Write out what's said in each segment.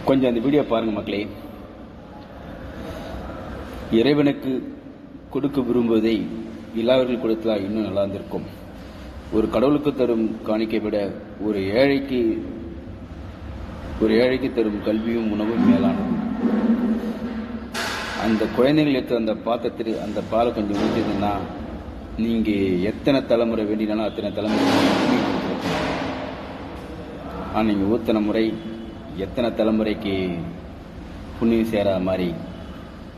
கொஞ்சம் அந்த வீடியோ பாருங்க மக்களே. இறைவனுக்கு கொடுக்க விரும்புவதை இல்லாதவர்கள் கொடுத்தால் இன்னும் நல்லா இருந்திருக்கும். ஒரு கடவுளுக்கு தரும் காணிக்கை விட ஒரு ஏழைக்கு தரும் கல்வியும் உணவும் மேலானது. அந்த குழந்தைகள் எடுத்து அந்த பாத்திரத்தில் அந்த பாலை கொஞ்சம் ஊற்றிதுன்னா நீங்க எத்தனை தலைமுறை வேண்டினாலும் அத்தனை தலைமுறை. ஆனால் நீங்கள் ஊற்றின முறை எத்தனை தலைமுறைக்கு புண்ணியம் சேராத மாதிரி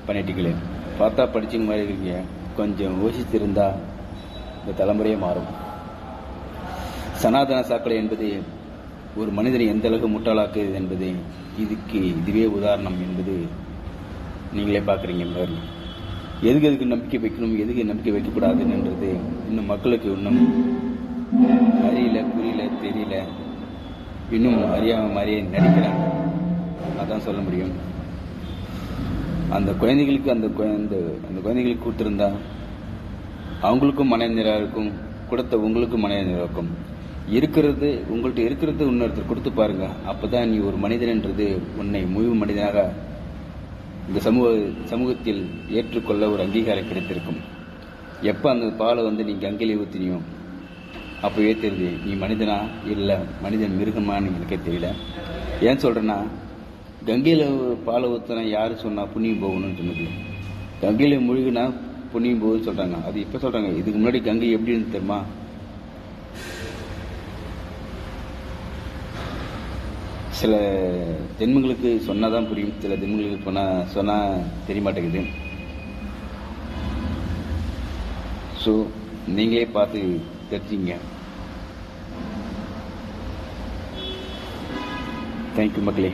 பண்ணிட்டீங்களே. பார்த்தா படிச்சுங்க மாதிரி இருக்கீங்க, கொஞ்சம் யோசித்திருந்தா இந்த தலைமுறையே மாறும். சனாதன சாக்கடை என்பது ஒரு மனிதனை எந்த அளவுக்கு முட்டாளாக்குது என்பது இதுவே உதாரணம் என்பது நீங்களே பார்க்குறீங்க. எதுக்கு நம்பிக்கை வைக்கணும், எதுக்கு நம்பிக்கை வைக்கக்கூடாதுன்றது இன்னும் மக்களுக்கு இன்னும் அறியல, புரியல, தெரியல. இன்னும் அறியாம மாதிரியே நடிக்கிறாங்க. அதான் சொல்ல முடியும். அந்த குழந்தைகளுக்கு அந்த குழந்தைகளுக்கு கொடுத்துருந்தா அவங்களுக்கும் மன நிறைவாக இருக்கும், கொடுத்த உங்களுக்கும் மன நிறைவாக இருக்கும். உங்கள்கிட்ட இருக்கிறது இன்னொருத்தர் கொடுத்து பாருங்க. அப்பதான் நீ ஒரு மனிதன்ன்றது உன்னை முழு மனிதனாக இந்த சமூகத்தில் ஏற்றுக்கொள்ள ஒரு அங்கீகாரம் கிடைத்திருக்கும். எப்போ அந்த பாலை நீ கங்கையிலே ஊற்றினியோ அப்போவே தெரியுது நீ மனிதனா இல்லை மனிதன் மிருகமானு எனக்கே தெரியல. ஏன் சொல்கிறேன்னா, கங்கையில் பாலை ஊற்றினா யாரு சொன்னா புண்ணியம் போகணும்னு சொன்னது? கங்கையில் முழுகினா புண்ணியம் போகுதுன்னு சொல்கிறாங்க. அது இப்போ சொல்கிறாங்க. இதுக்கு முன்னாடி கங்கை எப்படி இருந்து தெரியுமா? சில ஜென்மங்களுக்கு சொன்னாதான் புரியும், சில ஜென்மங்களுக்கு சொன்னா தெரிய மாட்டேங்குது. ஸோ நீங்களே பார்த்து தெரிஞ்சிங்க. தேங்க்யூ மக்களே.